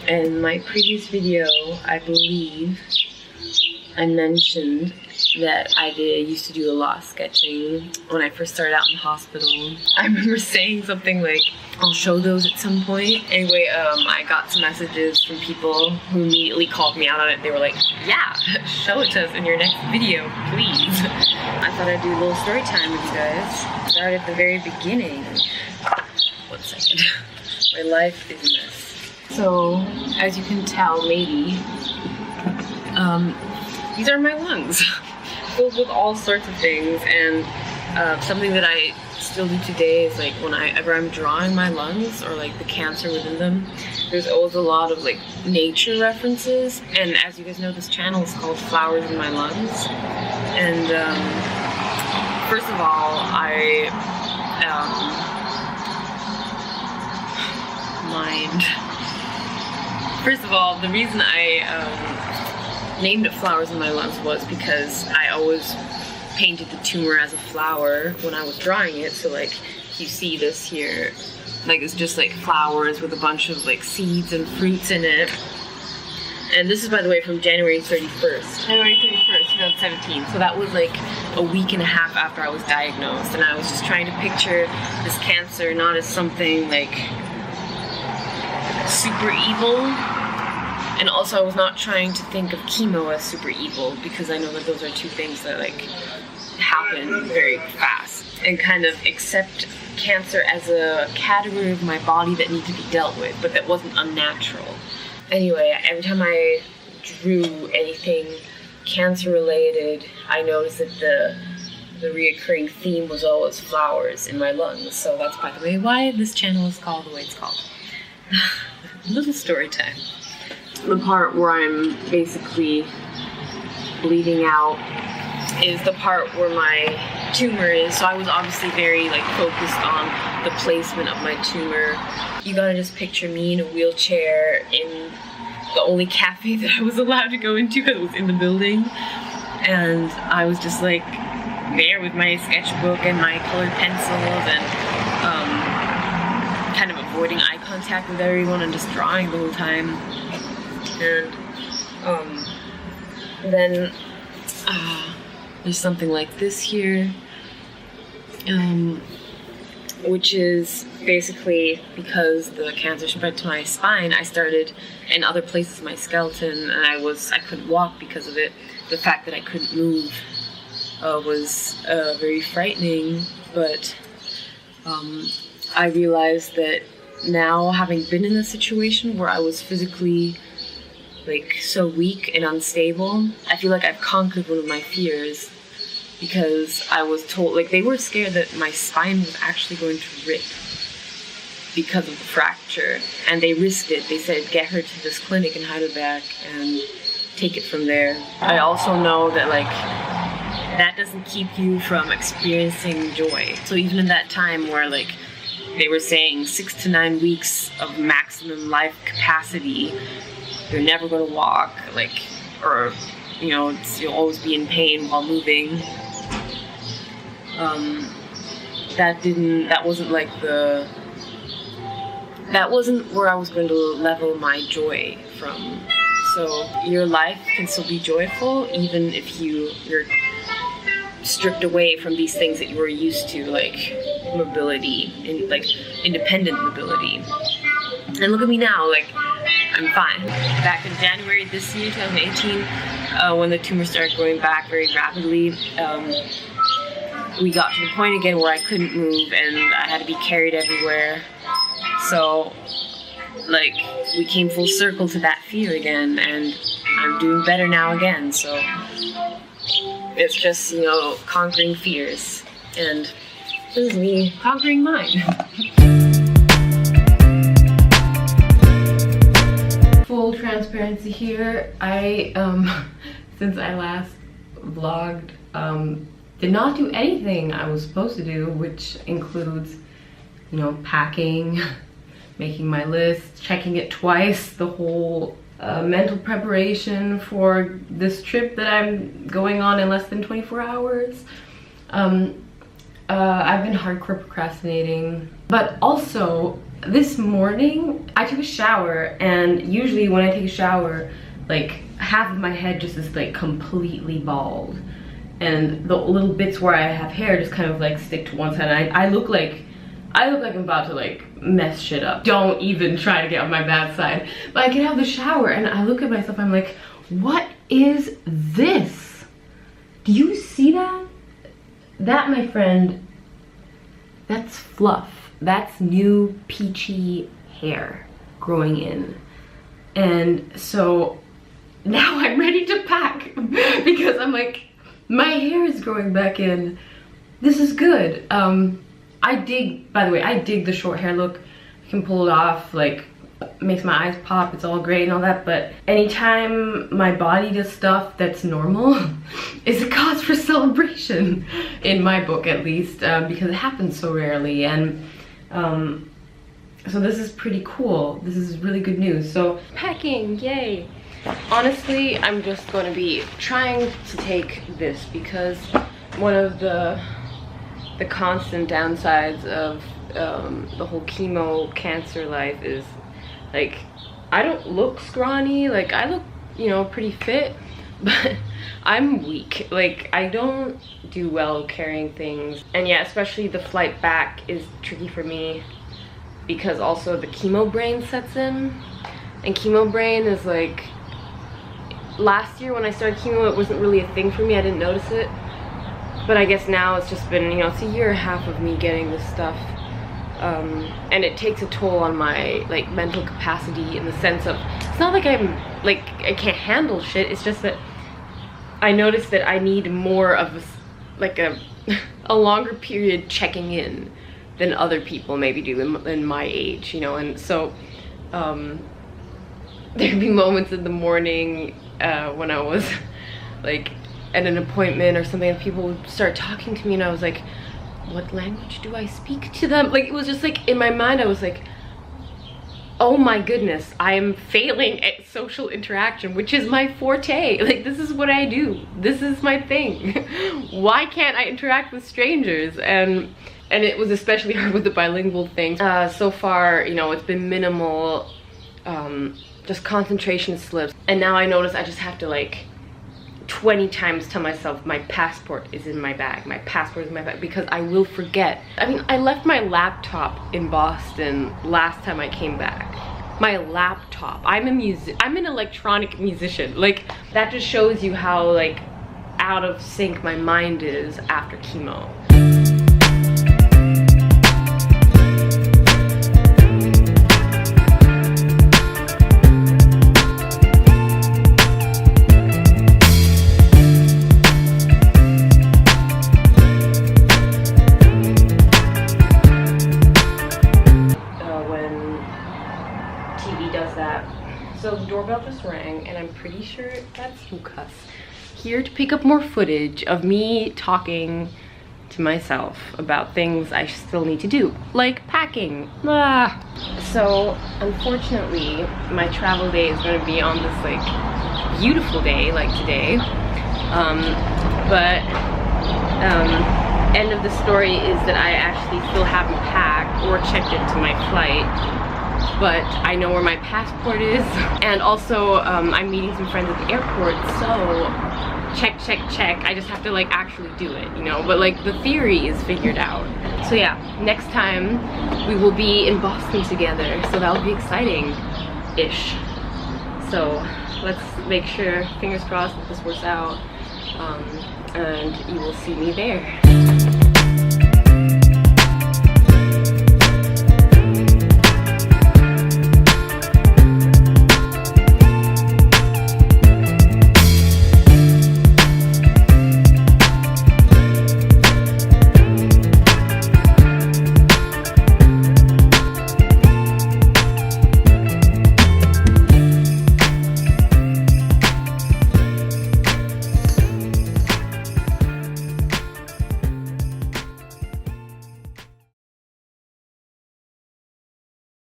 In my previous video, I believe I mentioned that I used to do a lot of sketching when I first started out in the hospital. I remember saying something like, I'll show those at some point. Anyway, I got some messages from people who immediately called me out on it. They were like, yeah, show it to us in your next video, please. I thought I'd do a little story time with you guys. Start at the very beginning. 1 second. My life is a mess. So, as you can tell, maybe, these are my lungs, filled with all sorts of things, and something that I still do today is like whenever I'm drawing my lungs or like the cancer within them, there's always a lot of like nature references. And as you guys know, this channel is called Flowers in My Lungs. And first of all, First of all, the reason I named it Flowers in My Lungs was because I always painted the tumor as a flower when I was drawing it. So like you see this here, like it's just like flowers with a bunch of like seeds and fruits in it. And this is, by the way, from January 31st, 2017. So that was like a week and a half after I was diagnosed, and I was just trying to picture this cancer not as something like super evil, and also I was not trying to think of chemo as super evil, because I know that those are two things that like happen very fast, and kind of accept cancer as a category of my body that needs to be dealt with, but that wasn't unnatural. Anyway, every time I drew anything cancer related, I noticed that the reoccurring theme was always flowers in my lungs. So that's, by the way, why this channel is called the way it's called. Little story time. The part where I'm basically bleeding out is the part where my tumor is. So I was obviously very like focused on the placement of my tumor. You gotta just picture me in a wheelchair in the only cafe that I was allowed to go into because it was in the building. And I was just like there with my sketchbook and my colored pencils and kind of avoiding eye contact with everyone and just drawing the whole time. And then there's something like this here, which is basically because the cancer spread to my spine, I started in other places of my skeleton, and I couldn't walk because of it. The fact that I couldn't move was very frightening, but I realized that now, having been in a situation where I was physically like so weak and unstable, I feel like I've conquered one of my fears, because I was told, like, they were scared that my spine was actually going to rip because of the fracture, and they risked it. They said, get her to this clinic in Heidelberg and take it from there. I also know that like that doesn't keep you from experiencing joy. So even in that time where like they were saying 6 to 9 weeks of maximum life capacity, you're never going to walk, like, or you know, you'll always be in pain while moving. That wasn't where I was going to level my joy from. So your life can still be joyful even if you're stripped away from these things that you were used to, like mobility and like independent mobility. And look at me now, like I'm fine. Back in January this year, 2018, when the tumor started growing back very rapidly, we got to the point again where I couldn't move and I had to be carried everywhere. So, like, we came full circle to that fear again, and I'm doing better now again. So, it's just, you know, conquering fears, and this is me conquering mine. Full transparency here, I, since I last vlogged, did not do anything I was supposed to do, which includes, you know, packing, making my list, checking it twice, the whole mental preparation for this trip that I'm going on in less than 24 hours. I've been hardcore procrastinating, but also this morning I took a shower, and usually when I take a shower, like half of my head just is like completely bald, and the little bits where I have hair just kind of like stick to one side. I look like I'm about to like mess shit up. Don't even try to get on my bad side. But I get out of the shower and I look at myself, I'm like, what is this? Do you see that? That, my friend, that's fluff. That's new peachy hair growing in. And so now I'm ready to pack because I'm like, my hair is growing back in. This is good. I dig, by the way, I dig the short hair look. I can pull it off, like, makes my eyes pop, it's all great and all that, but anytime my body does stuff that's normal is a cause for celebration, in my book at least, because it happens so rarely. And so this is pretty cool. This is really good news. So packing, yay. Honestly, I'm just going to be trying to take this because one of the constant downsides of the whole chemo cancer life is, like, I don't look scrawny. Like, I look, you know, pretty fit, but I'm weak. Like, I don't do well carrying things. And yeah, especially the flight back is tricky for me because also the chemo brain sets in. And chemo brain is like, last year when I started chemo, it wasn't really a thing for me. I didn't notice it. But I guess now it's just been, you know, it's a year and a half of me getting this stuff. And it takes a toll on my, like, mental capacity, in the sense of, it's not like I'm, like, I can't handle shit. It's just that I noticed that I need more of a longer period checking in than other people maybe do in my age, you know. And so there'd be moments in the morning when I was like at an appointment or something, and people would start talking to me, and I was like, what language do I speak to them? Like, it was just like, in my mind I was like, oh my goodness, I am failing at social interaction, which is my forte. Like, this is what I do, this is my thing. Why can't I interact with strangers? And it was especially hard with the bilingual thing. So far, you know, it's been minimal, just concentration slips. And now I notice I just have to, like, 20 times tell myself my passport is in my bag, my passport is in my bag, because I will forget. I mean, I left my laptop in Boston last time I came back. My laptop. I'm an electronic musician. Like, that just shows you how, like, out of sync my mind is after chemo. So the doorbell just rang, and I'm pretty sure that's Lucas here to pick up more footage of me talking to myself about things I still need to do, like packing. So unfortunately, my travel day is going to be on this, like, beautiful day like today. End of the story is that I actually still haven't packed or checked into my flight. But I know where my passport is, and also I'm meeting some friends at the airport, so check, check, check. I just have to, like, actually do it, you know, but, like, the theory is figured out. So yeah, next time we will be in Boston together, so that'll be exciting-ish. So let's make sure, fingers crossed, that this works out, and you will see me there.